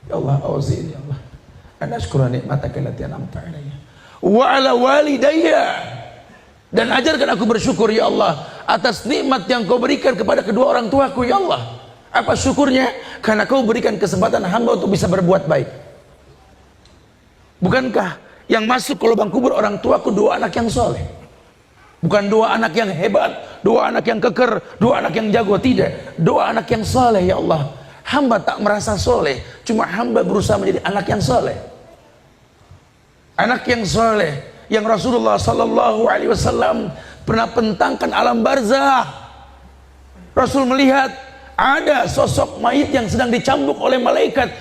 Ya Allah, awzini ya Allah, an ashkura nikmataka allati an'amta alayya wa ala walidayya, dan ajarkan aku bersyukur ya Allah atas nikmat yang kau berikan kepada kedua orang tuaku ya Allah. Apa syukurnya? Karena kau berikan kesempatan hamba untuk bisa berbuat baik. Bukankah yang masuk ke lubang kubur orang tuaku dua anak yang soleh? Bukan dua anak yang hebat, dua anak yang keker, dua anak yang jago, tidak. Dua anak yang soleh ya Allah. Hamba tak merasa soleh, cuma hamba berusaha menjadi anak yang soleh. Anak yang soleh yang Rasulullah Sallallahu Alaihi Wasallam pernah pentangkan alam barzah. Rasul melihat ada sosok mayit yang sedang dicambuk oleh malaikat,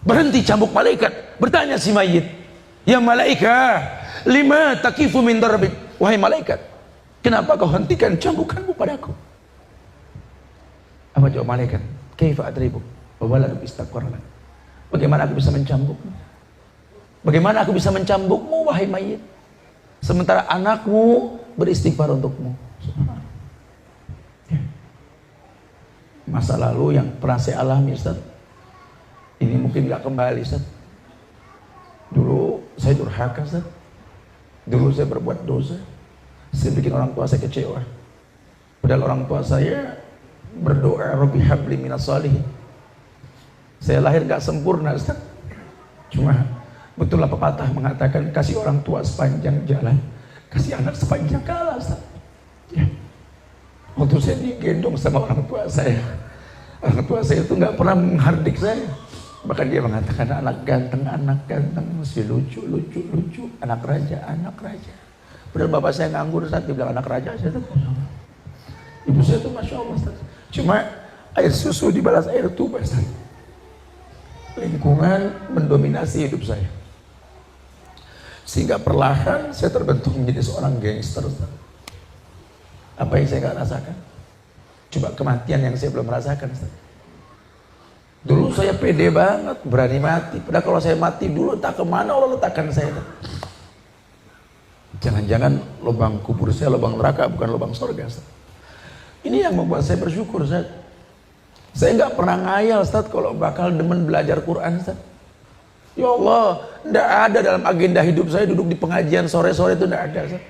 Berhenti cambuk malaikat, bertanya si mayit, ya malaikat, lima takifu min darbik, wahai malaikat, kenapa kau hentikan cambukanmu padaku? Apa jawab malaikat? Kaifa adribu wa waladuk istaqarra. Bagaimana aku bisa mencambukmu? Bagaimana aku bisa mencambukmu wahai mayit, sementara anakmu beristighfar untukmu? Masa lalu yang pernah saya alami, Ustaz, ini mungkin gak kembali, Ustaz. Dulu saya durhaka, Ustaz. Dulu saya berbuat dosa, saya bikin orang tua saya kecewa. Padahal orang tua saya berdoa, Rabbi habli minas shalihin. Saya lahir gak sempurna, Ustaz. Cuma betul lah pepatah mengatakan, kasih orang tua sepanjang jalan, kasih anak sepanjang kala, Ustaz. Ya. Waktu saya digendong sama orang tua saya itu gak pernah menghardik saya. Bahkan dia mengatakan, anak ganteng, masih lucu, anak raja. Padahal bapak saya nganggur saat dibilang anak raja. Ibu saya itu Masya Allah, Ustaz. Cuma air susu dibalas air tuba, Ustaz. Lingkungan mendominasi hidup saya, sehingga perlahan saya terbentuk menjadi seorang gangster, Ustaz. Apa yang saya gak rasakan? Coba kematian yang saya belum rasakan, Ustaz. Dulu saya pede banget, berani mati. Padahal kalau saya mati dulu, tak kemana Allah letakkan saya. Jangan-jangan lubang kubur saya lubang neraka, bukan lubang surga, Ustaz. Ini yang membuat saya bersyukur, Ustaz. Saya nggak pernah ngayal, Ustaz, kalau bakal demen belajar Quran, Ustaz. Ya Allah, nggak ada dalam agenda hidup saya duduk di pengajian sore-sore, itu nggak ada, Ustaz.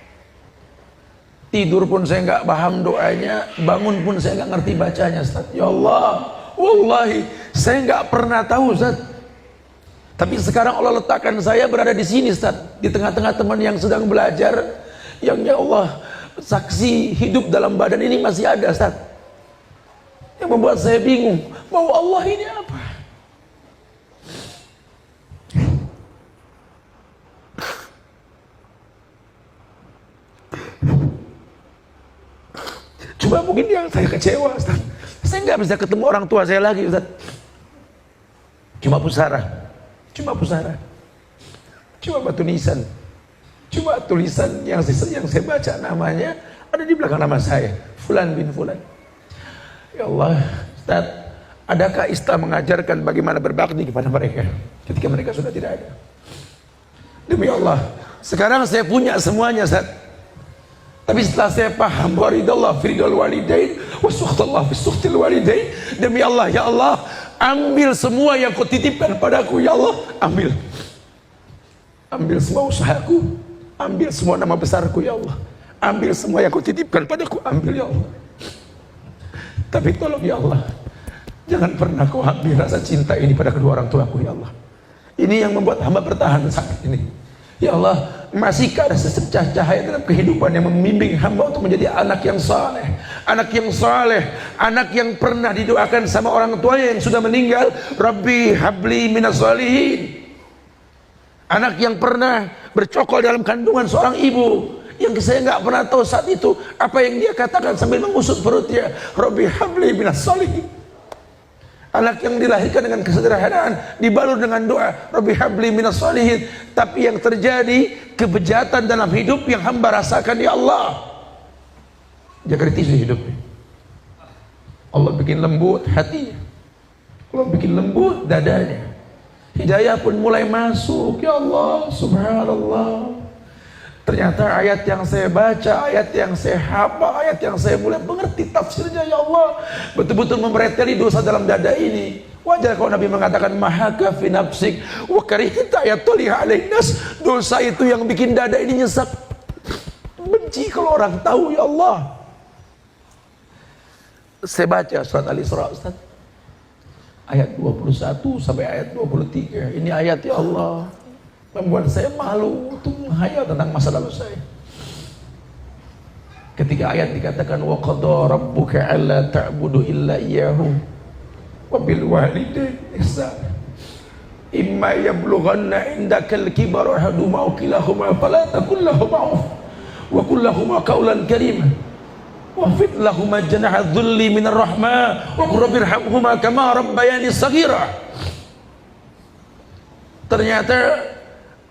Tidur pun saya nggak paham doanya, bangun pun saya nggak ngerti bacanya, Ustaz. Ya Allah, wallahi saya nggak pernah tahu, Ustaz. Tapi sekarang Allah letakkan saya berada di sini, Ustaz, di tengah-tengah teman yang sedang belajar, yang ya Allah, saksi hidup dalam badan ini masih ada, Ustaz. Yang membuat saya bingung, mau Allah ini apa? Cuma mungkin yang saya kecewa, Ustaz, saya nggak bisa ketemu orang tua saya lagi, Ustaz. Cuma pusara, cuma batu nisan, cuma tulisan yang saya baca namanya ada di belakang nama saya, Fulan bin Fulan. Ya Allah, Ustaz, adakah Islam mengajarkan bagaimana berbakti kepada mereka ketika mereka sudah tidak ada? Demi Allah, sekarang saya punya semuanya, Ustaz. Tapi setelah saya paham, waridallah firidal walidain wasukhtallah fisukhtil walidain, demi Allah, ya Allah, ambil semua yang kau titipkan padaku, ya Allah, ambil semua usahaku, ambil semua nama besarku, ya Allah, ambil semua yang kau titipkan padaku, ambil, ya Allah. Tapi tolong, ya Allah, jangan pernah kau ambil rasa cinta ini pada kedua orang tuaku, ya Allah. Ini yang membuat hamba bertahan saat ini, ya Allah. Masihkah ada secercah cahaya dalam kehidupan yang membimbing hamba untuk menjadi anak yang saleh, anak yang pernah didoakan sama orang tuanya yang sudah meninggal, Rabbi habli minas shalihin. Anak yang pernah bercokol dalam kandungan seorang ibu, yang saya nggak pernah tahu saat itu apa yang dia katakan sambil mengusut perutnya, Rabbi habli minas shalihin. Anak yang dilahirkan dengan kesederhanaan, dibalur dengan doa, Rabbi habli minas shalihin. Tapi yang terjadi kebejatan dalam hidup yang hamba rasakan, ya Allah, dia kritisi hidupnya. Allah bikin lembut hatinya, Allah bikin lembut dadanya, hidayah pun mulai masuk. Ya Allah, subhanallah, Ternyata ayat yang saya baca, ayat yang saya hafal, ayat yang saya mulai mengerti tafsirnya, ya Allah, betul-betul membereteli dosa dalam dada ini. Wajar kalau Nabi mengatakan mahaka fi nafsik wa karihta ayatuliha alaihi nas. Dosa itu yang bikin dada ini nyesek. Benci kalau orang tahu, ya Allah. Saya baca surat Al-Isra, Ustaz. Ayat 21 sampai ayat 23. Ini ayat, ya Allah, membuat saya malu untuk menghayal tentang masa lalu saya. Ketika ayat dikatakan wa qada rabbuka alla ta'budu illa iyyahu wa bil walidaini ihsana imma yablughanna indakal kibara ahaduhuma aw kilahuma fala taqul lahumā uff wa qul lahumā qawlan karīman wafid lahumā janaha dhulli minar rahmah wa qur rabbirhamhumā kamā rabbayani shaghīrā. Ternyata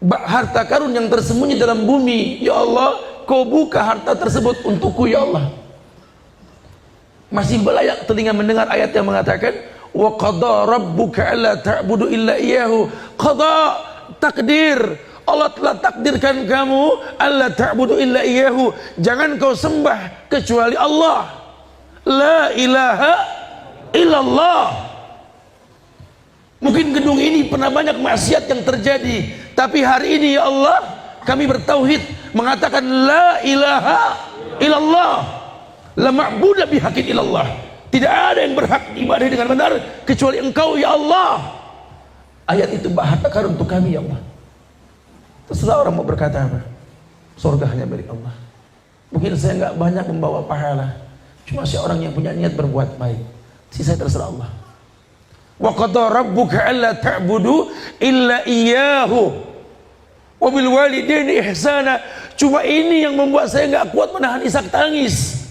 harta karun yang tersembunyi dalam bumi, ya Allah, kau buka harta tersebut untukku, ya Allah. Masih belayak telinga mendengar ayat yang mengatakan wa qada rabbuka alla ta'budu illa iyyahu. Qada, takdir, Allah telah takdirkan kamu alla ta'budu illa iyyahu, jangan kau sembah kecuali Allah. La ilaha illallah. Mungkin gedung ini pernah banyak maksiat yang terjadi, tapi hari ini, ya Allah, kami bertauhid, mengatakan la ilaha illallah, la ma'budu bihaqqin illallah. Tidak ada yang berhak ibadah dengan benar kecuali Engkau, ya Allah. Ayat itu harta karun untuk kami, ya Allah. Terserah orang mau berkata apa. Surga hanya milik Allah. Mungkin saya nggak banyak membawa pahala, cuma saya orang yang punya niat berbuat baik. Sisa terserah Allah. Wa qada rabbuka alla ta'budu illa iyyahu wa bil walidaini ihsana. Cuma ini yang membuat saya enggak kuat menahan isak tangis.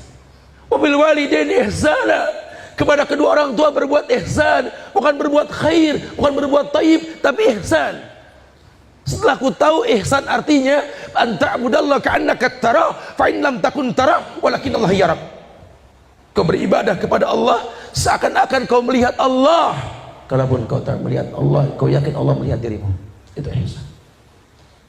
Wa bil walidaini ihsana, kepada kedua orang tua berbuat ihsan, bukan berbuat khair, bukan berbuat taib, tapi ihsan. Setelah ku tahu ihsan artinya an ta'budallaha ka'annaka tarah fa in lam takun tarah walakin Allah yarak. Kau beribadah kepada Allah seakan-akan kau melihat Allah. Kalaupun kau tak melihat Allah, kau yakin Allah melihat dirimu. Itu ihsan.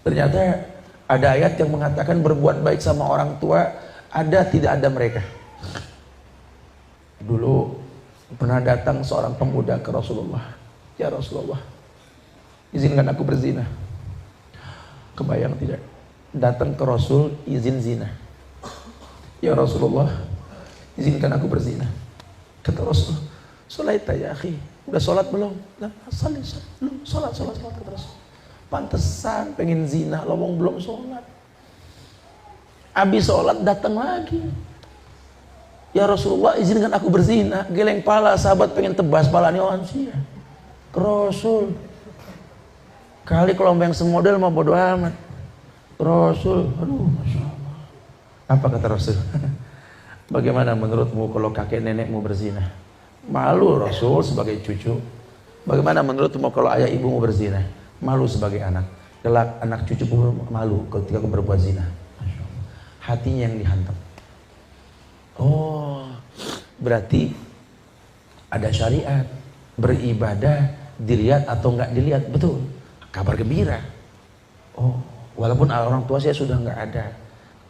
Ternyata ada ayat yang mengatakan berbuat baik sama orang tua ada tidak ada mereka. Dulu pernah datang seorang pemuda ke Rasulullah. Ya Rasulullah, izinkan aku berzina. Kebayang tidak? Datang ke Rasul izin zina. Ya Rasulullah, izinkan aku berzina. Kata Rasul, "Sholaita ya akhi." Udah sholat belum? Nah, belum. Sholat kata Rasul. Pantesan pengen zina, lowong belum sholat. Habis sholat datang lagi. Ya Rasulullah, izinkan aku berzina. Geleng pala, sahabat pengen tebas palanya orang sia. Ke Rasul. Kali kalau yang semodel mau bodo amat. Rasul, aduh, masya Allah. Apa kata Rasul? Bagaimana menurutmu kalau kakek nenekmu berzina? Malu Rasul sebagai cucu. Bagaimana menurutmu kalau ayah ibumu berzina? Malu sebagai anak. Kelak anak cucu pun malu ketika berbuat zina. Hatinya yang dihantam. Oh, berarti ada syariat. Beribadah dilihat atau enggak dilihat, betul. Kabar gembira. Oh, walaupun orang tua saya sudah enggak ada,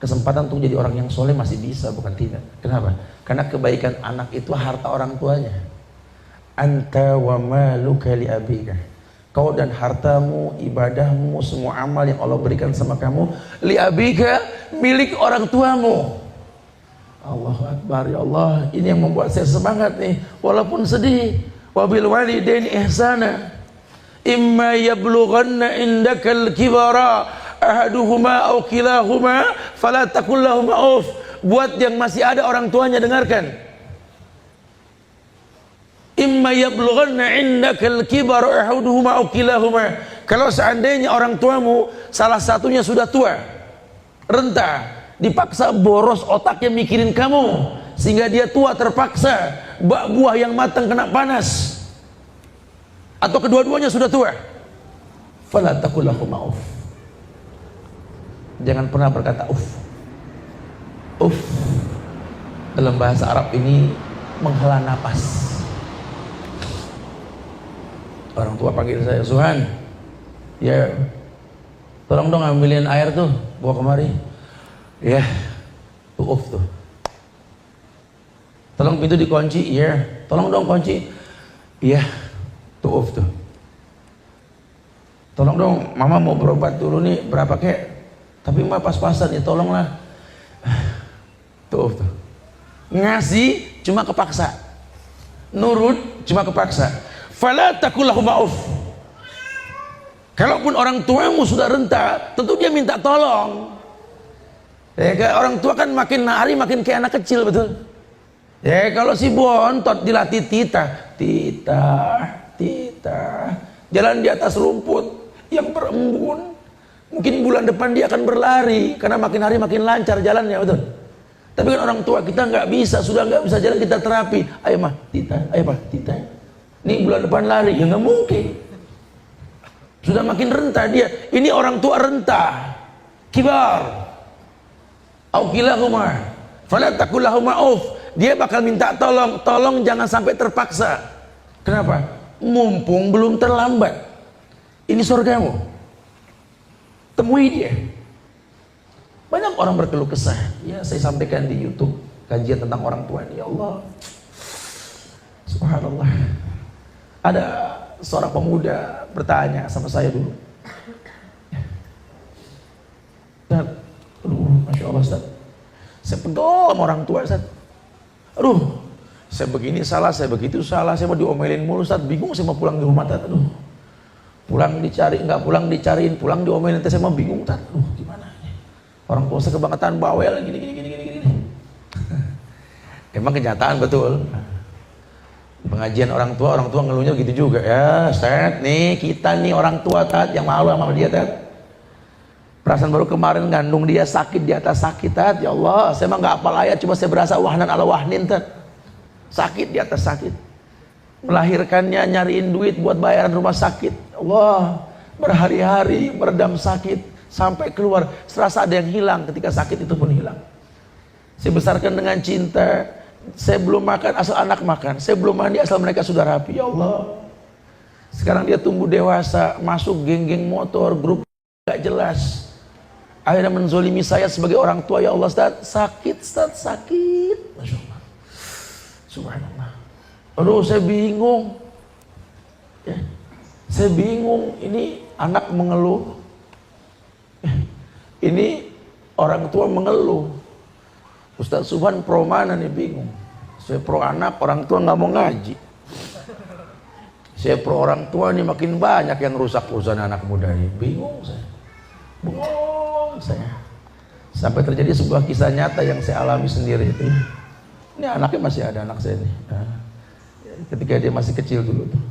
kesempatan untuk jadi orang yang soleh masih bisa, bukan tidak. Kenapa? Karena kebaikan anak itu harta orang tuanya. Anta wa maluka li abika. Kau dan hartamu, ibadahmu, semua amal yang Allah berikan sama kamu, li abika, milik orang tuamu. Allahu Akbar, ya Allah. Ini yang membuat saya semangat nih, walaupun sedih. Wabil walidaini ihsana. Imma yablughanna indakal kibara ahaduhuma aw kilahuma fala taqul lahumā uff. Buat yang masih ada orang tuanya, dengarkan. Imma yablughanna indakal kibara ahaduhuma aw kilahuma. Kalau seandainya orang tuamu salah satunya sudah tua, renta, dipaksa boros otaknya mikirin kamu sehingga dia tua terpaksa, buah yang matang kena panas, atau kedua-duanya sudah tua, fala taqul lahumā uff. Jangan pernah berkata uff. Uff dalam bahasa Arab ini menghela napas. Orang tua panggil saya Suhan, ya Tolong dong ambilin air tuh, bawa kemari. Ya, tuh off tuh. Tolong pintu dikunci, iya. Tolong dong kunci, iya. Tuh off tuh. Tolong dong, mama mau berobat dulu nih, berapa kek? Tapi mama pas-pasan ya, tolonglah. Tuh off tuh. Ngasih cuma kepaksa, nurut cuma kepaksa. Fala taqul lahum ma'uf. Kalaupun orang tuamu sudah renta, tentu dia minta tolong. Ya, orang tua kan makin hari makin kayak anak kecil, betul? Ya, kalau si bontot dilatih tita, jalan di atas rumput yang berembun, mungkin bulan depan dia akan berlari karena makin hari makin lancar jalannya, betul? Tapi kan orang tua kita nggak bisa, sudah nggak bisa jalan, kita terapi. Ayo mah, tita, ayo mah, tita. Nih bulan depan lari, ya nggak mungkin. Sudah makin renta dia. Ini orang tua renta, kibar. Au kilahuma, fala taqul lahum ma'uf. Dia bakal minta tolong, tolong jangan sampai terpaksa. Kenapa? Mumpung belum terlambat. Ini surgamu. Temui dia. Banyak orang berkeluh kesah. Ya, saya sampaikan di YouTube kajian tentang orang tua. Ya Allah, subhanallah. Ada seorang pemuda bertanya sama saya dulu. Ustaz, aduh, Masya Allah Ustaz, saya pegel sama orang tua Ustaz. Aduh, saya begini salah, saya begitu salah, saya mau diomelin mulu Ustaz, bingung saya mau pulang di rumah Ustaz. Aduh, pulang dicari, nggak pulang dicariin, pulang diomelin, saya mau bingung Ustaz. Aduh, gimana? Orang tua saya kebangetan bawel, gini. Emang kenyataan betul. Pengajian orang tua ngeluhnya gitu juga ya. Ustaz, nih kita nih orang tua Tat yang malu sama dia Tat. Perasaan baru kemarin ngandung dia sakit di atas sakit Tat. Ya Allah, saya mah nggak hafal ayat, cuma saya berasa wahnan ala wahnin Tat. Sakit di atas sakit. Melahirkannya nyariin duit buat bayaran rumah sakit. Allah, berhari-hari meredam sakit sampai keluar, serasa ada yang hilang, ketika sakit itu pun hilang. Saya besarkan dengan cinta. Saya belum makan asal anak makan, saya belum mandi asal mereka sudah rapi. Ya Allah, sekarang dia tumbuh dewasa, masuk geng-geng motor, grup gak jelas, akhirnya menzolimi saya sebagai orang tua. Ya Allah Ustaz, sakit Ustaz, sakit. Masya Allah, subhanallah. Aduh, saya bingung ya. Saya bingung, ini anak mengeluh, ini orang tua mengeluh. Ustaz Subhan pro mana nih, bingung. Saya pro anak, orang tua nggak mau ngaji. Saya pro orang tua nih, makin banyak yang rusak urusan anak muda ini. Bingung saya. Sampai terjadi sebuah kisah nyata yang saya alami sendiri itu. Ini anaknya masih ada, anak saya nih. Ketika dia masih kecil dulu tuh.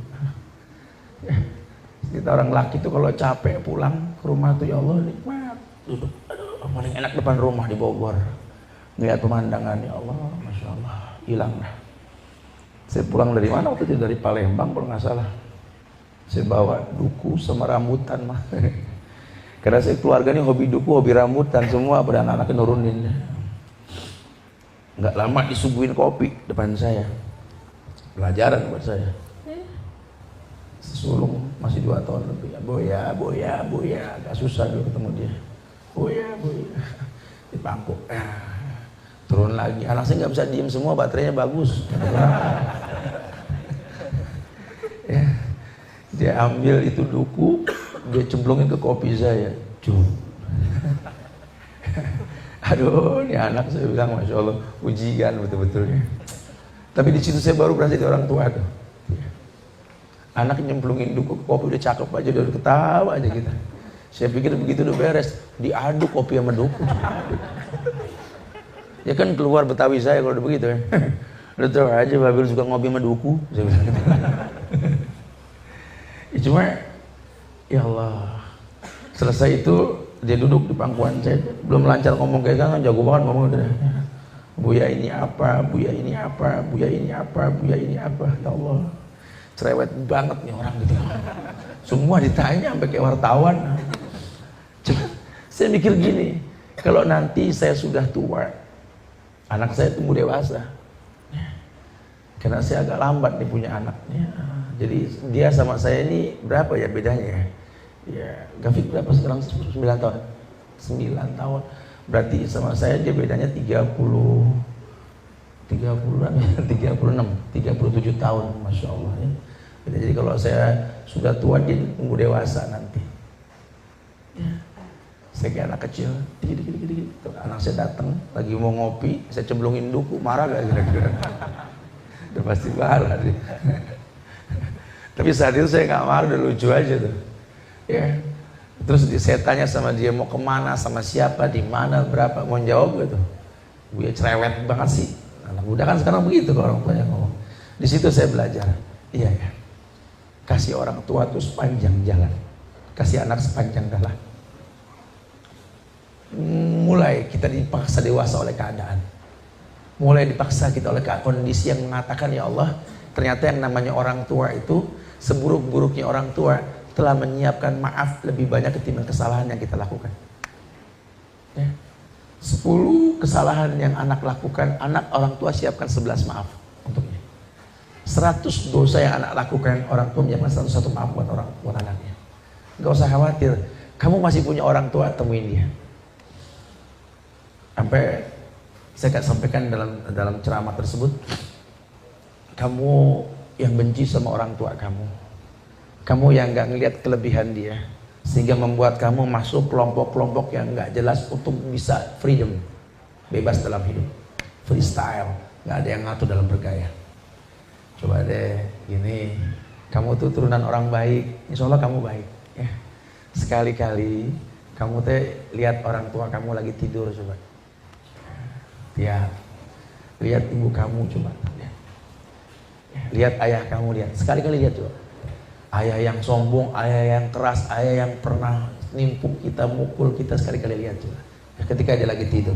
Kita orang laki tuh kalau capek pulang ke rumah tuh, ya Allah nikmat. Duduk, aduh, paling enak depan rumah di Bogor. Lihat pemandangan, ya Allah, Masya Allah, hilang dah. Saya pulang dari mana waktu itu, dari Palembang kalau nggak salah. Saya bawa duku sama rambutan mah. Karena saya keluarga ini hobi duku, hobi rambutan semua, pada anak-anaknya nurunin. Nggak lama disuguhin kopi depan saya. Pelajaran buat saya. Sulung masih 2 tahun lebih. Boya, agak susah dulu ketemu dia. Boya, di pangku. Turun lagi, anak saya nggak bisa diem semua, baterainya bagus. Ya, dia ambil itu duku, dia cemplungin ke kopi saya. Aduh, ini anak, saya bilang Masya Allah, ujian betul-betulnya. Tapi di situ saya baru berasa jadi orang tua tuh. Anak nyemplungin duku ke kopi, udah cakep aja, udah ketawa aja kita. Saya pikir begitu udah beres, diaduk kopi sama duku. Ya kan keluar Betawi saya kalau udah begitu ya. Udah tahu aja Babil suka ngopi sama duku. Ya cuma, ya Allah. Selesai itu dia duduk di pangkuan saya, belum lancar ngomong kayak kan, jago banget ngomong udah. Buya ini apa, Buya ini apa, Buya ini apa, Buya ini apa. Ya Allah, cerewet banget nih orang gitu. Semua ditanya sampai kayak wartawan. Cuma saya mikir gini, kalau nanti saya sudah tua, anak saya tumbuh dewasa, karena saya agak lambat nih punya anak. Jadi dia sama saya ini berapa ya bedanya? Ya, Gafik berapa sekarang? 9 tahun. 9 tahun. Berarti sama saya dia bedanya 36, 37 tahun, Masya Allah ya. Jadi kalau saya sudah tua, dia tunggu dewasa nanti ya. Saya kayak anak kecil, dikit. Anak saya datang, lagi mau ngopi, saya cemplungin duku, marah gak kira-kira? Udah pasti marah dia. Tapi saat itu saya gak marah, udah lucu aja tuh ya. Terus saya tanya sama dia mau kemana, sama siapa, di mana, berapa, mau jawab gitu. Gue cerewet banget sih. Anak muda kan sekarang begitu kalau orang tuanya ngomong. Di situ saya belajar. Iya ya. Kasih orang tua tuh sepanjang jalan. Kasih anak sepanjang jalan. Mulai kita dipaksa dewasa oleh keadaan. Mulai dipaksa kita oleh kondisi yang mengatakan, ya Allah, ternyata yang namanya orang tua itu, seburuk-buruknya orang tua telah menyiapkan maaf lebih banyak ketimbang kesalahan yang kita lakukan ya. 10 kesalahan yang anak lakukan, anak orang tua siapkan 11 maaf untuknya. 100 dosa yang anak lakukan, orang tua menyiapkan 101 maaf buat anaknya. Gak usah khawatir, kamu masih punya orang tua, temuin dia. Sampai saya sampaikan dalam ceramah tersebut, kamu yang benci sama orang tua kamu yang gak ngelihat kelebihan dia, sehingga membuat kamu masuk kelompok-kelompok yang gak jelas untuk bisa freedom, bebas dalam hidup, freestyle, gak ada yang ngatur dalam bergaya. Coba deh gini, kamu tuh turunan orang baik, insya Allah kamu baik ya. Sekali-kali kamu lihat orang tua kamu lagi tidur, coba lihat ibu kamu, coba lihat ayah kamu, sekali-kali lihat coba. Ayah yang sombong, ayah yang keras, ayah yang pernah nimpuk kita, mukul kita, sekali-kali lihat coba. Ketika dia lagi tidur,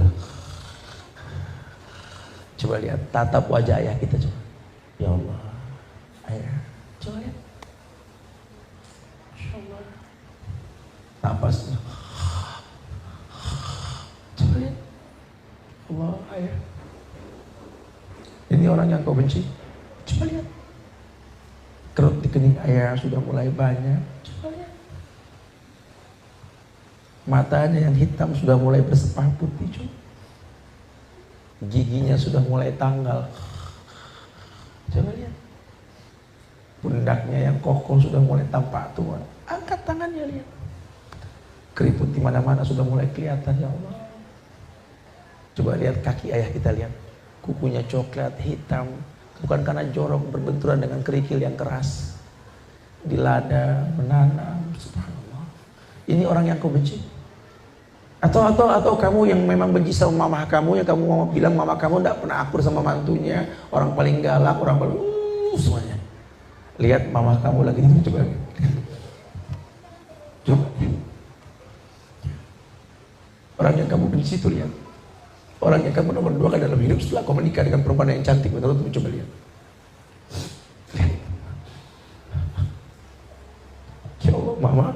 coba lihat tatap wajah ayah kita coba. Ya Allah, ayah, coba lihat. Masya Allah. Napasnya. Coba lihat. Allah, ayah. Ini orang yang kau benci. Coba lihat. Kerut di kening ayah sudah mulai banyak. Coba lihat. Matanya yang hitam sudah mulai bersepah putih. Coba. Giginya sudah mulai tanggal. Coba lihat. Pundaknya yang kokoh sudah mulai tampak tua. Angkat tangannya, lihat. Keriput di mana-mana sudah mulai kelihatan, ya Allah. Coba lihat kaki ayah kita, lihat. Kukunya coklat, hitam. Bukan karena jorok, berbenturan dengan kerikil yang keras. Dilada, menanam, subhanallah. Ini orang yang kau benci? Atau kamu yang memang benci sama mama kamu, yang kamu bilang mama kamu tidak pernah akur sama mantunya, orang paling galak, orang paling semuanya. Lihat mama kamu lagi, coba. Coba. Orang yang kamu benci itu, lihat. Orang yang kamu nomor 2 kan dalam hidup setelah kau menikah dengan perempuan yang cantik, menurutmu, coba lihat. Ya Allah, mama.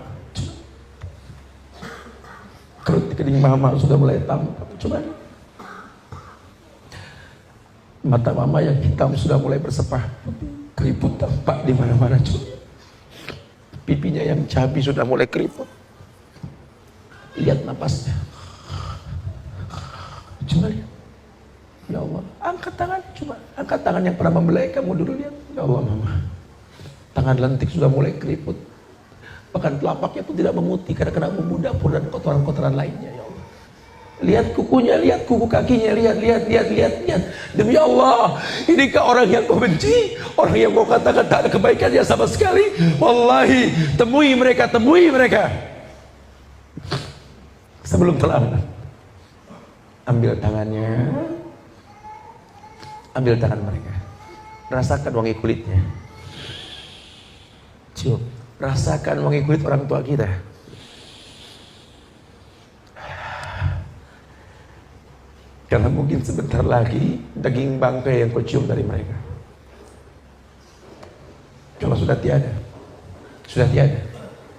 Kerut di kening mama sudah mulai tampak. Coba lihat. Mata mama yang hitam sudah mulai bersepah. Keriput tampak di mana-mana. Coba. Pipinya yang cabi sudah mulai keriput. Lihat napasnya. Coba lihat. Ya Allah, angkat tangan, coba. Angkat tangan yang pernah membelai kamu dulu, lihat. Ya Allah, mama. Tangan lentik sudah mulai keriput. Bahkan telapaknya pun tidak memutih karena kena bumbu dapur dan kotoran-kotoran lainnya, ya Allah. Lihat kukunya, lihat kuku kakinya, lihat. Demi Allah, inikah orang yang kau benci? Orang yang kau katakan tak ada kebaikannya sama sekali? Wallahi, temui mereka. Sebelum terlambat. Ambil tangannya, ambil tangan mereka, rasakan wangi kulitnya, cium, rasakan wangi kulit orang tua kita. Karena mungkin sebentar lagi daging bangkai yang kau cium dari mereka, kalau sudah tiada,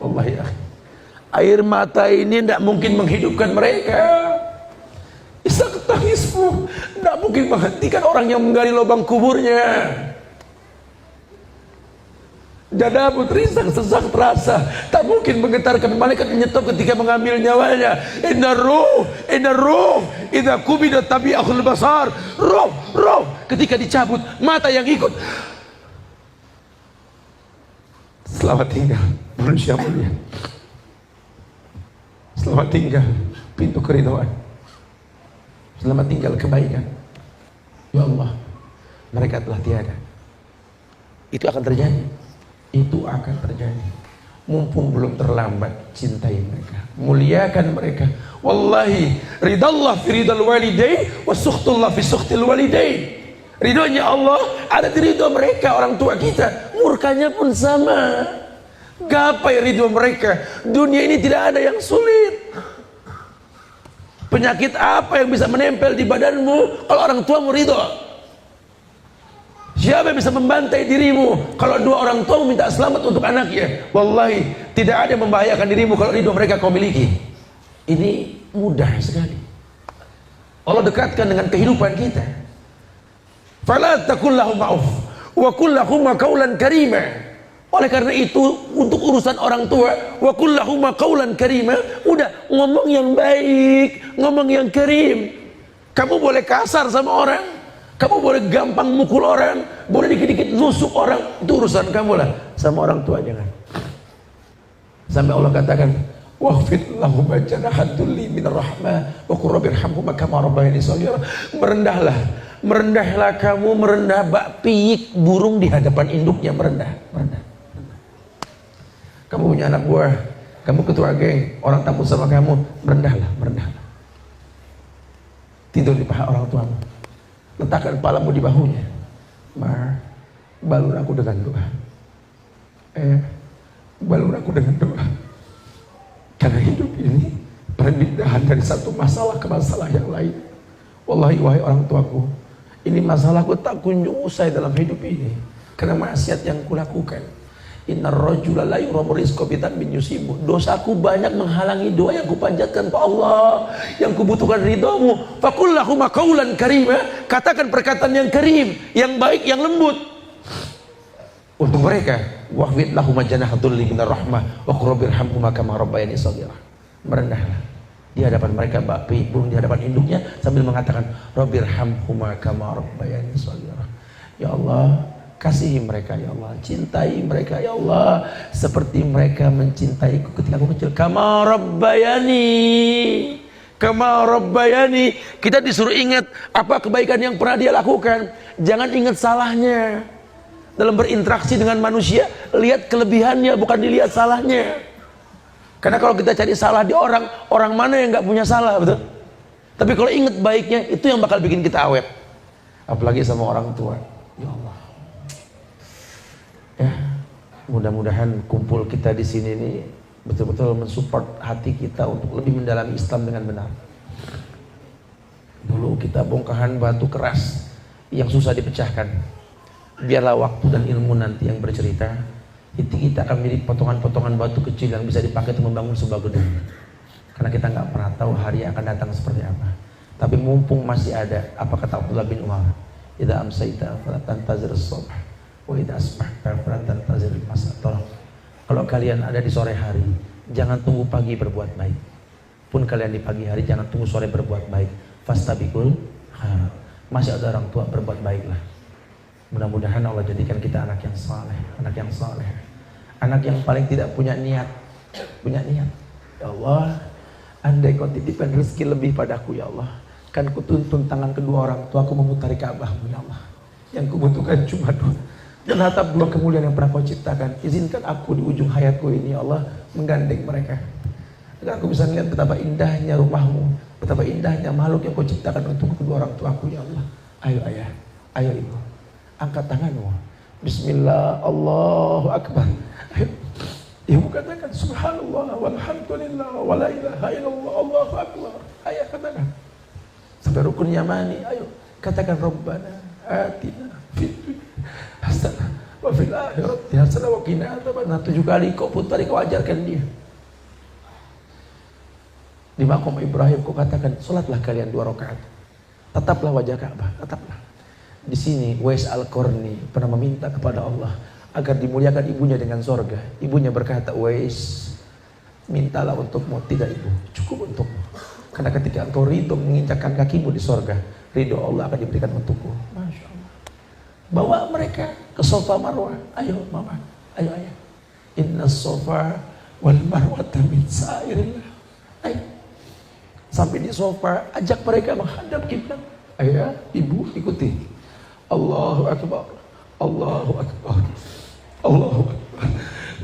wallahi ya, air mata ini tidak mungkin menghidupkan mereka. Isak tangismu tidak mungkin menghentikan orang yang menggali lubang kuburnya. Dadamu terisak sesak terasa, tak mungkin menggetarkan. Malaikat menyetop ketika mengambil nyawanya. Inna ruh idza qubida tabi'ahul basar. Roh ketika dicabut, mata yang ikut. Selamat tinggal manusia mulia. Selamat tinggal pintu keridhaan. Selamat tinggal kebaikan. Ya Allah, mereka telah tiada. Itu akan terjadi. Itu akan terjadi. Mumpung belum terlambat, cintai mereka, muliakan mereka. Wallahi, ridallah fi ridal walidain wa sukhtullah fi sukhtil walidain. Ridhonya Allah ada di ridho mereka, orang tua kita. Murkanya pun sama. Gapai ridho mereka. Dunia ini tidak ada yang sulit. Penyakit apa yang bisa menempel di badanmu kalau orang tuamu ridho? Siapa yang bisa membantai dirimu kalau dua orang tua minta selamat untuk anaknya? Wallahi, tidak ada yang membahayakan dirimu kalau ridho mereka kau miliki. Ini mudah sekali. Allah dekatkan dengan kehidupan kita. Fala taqul lahum ma'uf wa qul lahum qawlan karima. Oleh karena itu, untuk urusan orang tua, wa qul lahum qawlan karima, udah ngomong yang baik, ngomong yang karim. Kamu boleh kasar sama orang, kamu boleh gampang mukul orang, boleh dikit-dikit nusuk orang, itu urusan kamu lah. Sama orang tua jangan. Sampai Allah katakan, wahfid lahum janahat dzulli minar rahmah wa qur rabbirhamhuma kama rabbayani shaghira. Merendahlah kamu, merendah bak piyik burung di hadapan induknya, merendah. Kamu punya anak buah, kamu ketua geng, orang takut sama kamu, merendahlah. Tidur di paha orang tuamu, letakkan kepalamu di bahunya. Balur aku dengan doa. Balur aku dengan doa. Karena hidup ini perpindahan dari satu masalah ke masalah yang lain. Wallahi, wahai orang tuaku, ini masalahku tak kunjung usai dalam hidup ini karena maksiat yang kulakukan. Innar rajula la yuramu rizqa bitanbin yusibu. Dosaku banyak menghalangi doa yang kupanjatkan ke Allah, yang kubutuhkan ridhamu. Faqul lahum qawlan karima, katakan perkataan yang karim, yang baik, yang lembut untuk mereka. Wahfid lahum janahatul minar rahmah wa qur rabbirhamhuma kama rabbayani shaghira. Merendahlah di hadapan mereka, bapi burung di hadapan induknya sambil mengatakan rabbirhamhuma kama rabbayani shaghira. Ya Allah, kasihi mereka ya Allah, cintai mereka ya Allah seperti mereka mencintaiku ketika aku kecil. Kama rabbayani. Kita disuruh ingat apa kebaikan yang pernah dia lakukan, jangan ingat salahnya. Dalam berinteraksi dengan manusia, lihat kelebihannya, bukan dilihat salahnya. Karena kalau kita cari salah di orang mana yang nggak punya salah, betul? Tapi kalau ingat baiknya, itu yang bakal bikin kita awet. Apalagi sama orang tua. Ya Allah. Ya, mudah-mudahan kumpul kita di sini ini betul-betul mensupport hati kita untuk lebih mendalami Islam dengan benar. Dulu kita bongkahan batu keras yang susah dipecahkan. Biarlah waktu dan ilmu nanti yang bercerita. Kita akan milik potongan-potongan batu kecil yang bisa dipakai untuk membangun sebuah gedung. Karena kita nggak pernah tahu hari yang akan datang seperti apa. Tapi mumpung masih ada, apa kata Abdullah bin Umar? Idza amsayta fala tantazir as-subh. Wa idza asbahta fala tantazir al-masa. Kalau kalian ada di sore hari, jangan tunggu pagi berbuat baik. Pun kalian di pagi hari, jangan tunggu sore berbuat baik. Fastabiqul khairat. Masih ada orang tua, berbuat baiklah. Mudah-mudahan Allah jadikan kita anak yang saleh, anak yang paling tidak punya niat. Ya Allah, andai kau titipkan rezeki lebih padaku ya Allah, kan kutuntun tangan kedua orang tuaku memutari Ka'bahmu ya Allah. Yang kubutuhkan cuma doa dan hatap bulan kemuliaan yang pernah kau ciptakan. Izinkan aku di ujung hayatku ini ya Allah menggandeng mereka, agar aku bisa melihat betapa indahnya rumahmu, betapa indahnya makhluk yang kau ciptakan untuk kedua orang tuaku ya Allah. Ayo ayah, ayo ibu, angkat tanganmu. Bismillah, Allahu Akbar. Ayo. Ibu katakan subhanallah walhamdulillah wa la ilaha illallah Allahu Akbar. Ayah katakan sampai rukun yamani. Ayo katakan Rabbana atina fid dunya hasanah wa fil akhirati hasanah wa qina adzabannar. 7 kali kau putari, kau ajarkan dia. Di maqam Ibrahim kau katakan salatlah kalian 2 rakaat. Tetaplah wajah Ka'bah, tetaplah. Di sini Wais Al-Qarni pernah meminta kepada Allah, agar dimuliakan ibunya dengan sorga. Ibunya berkata, Uwais, mintalah untukmu. Tidak ibu, cukup untukmu. Karena ketika engkau ridho menginjakkan kakimu di sorga, ridho Allah akan diberikan untukku. Masya Allah. Bawa mereka ke Safa Marwah. Ayo mama, ayo ayah. Inna Safa wal Marwata min sa'irillah. Ayo. Sampai di Safa, ajak mereka menghadap kiblat. Ayah, ibu ikuti. Allahu Akbar, Allahu Akbar, Allahu Akbar.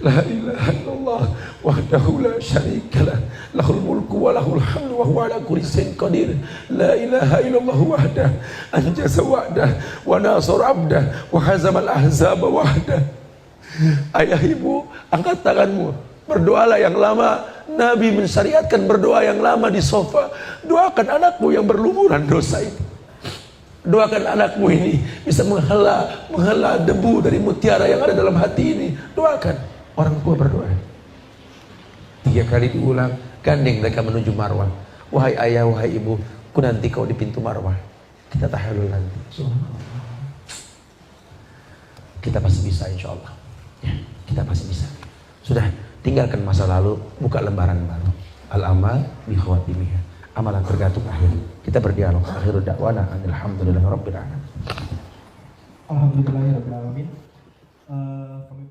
La ilaha illallah wahdahu la syarikalah, lahul mulku wa lahul hamdu wa huwa ala kulli syai'in qadir. La ilaha illallah wahdah anjaza wa'dah wa nasara 'abdah wa hazamal ahzaba wahdah. Ayah ibu, angkat tanganmu, berdoalah yang lama. Nabi mensyariatkan berdoa yang lama di sofa. Doakan anakmu yang berlumuran dosa itu. Doakan anakmu ini bisa menghela debu dari mutiara yang ada dalam hati ini. Doakan. Orang tua berdoa. 3 kali diulang, gandeng mereka menuju Marwah. Wahai ayah, wahai ibu, ku nanti kau di pintu Marwah. Kita tahallul nanti. Kita pasti bisa insya Allah. Ya, kita pasti bisa. Sudah, tinggalkan masa lalu, buka lembaran baru. Al-amal bi khawatimiha. Amalan tergantung akhir. Kita berdialog. Akhirud da'wana alhamdulillahirabbil alamin. Alhamdulillahirabbil alamin. Kami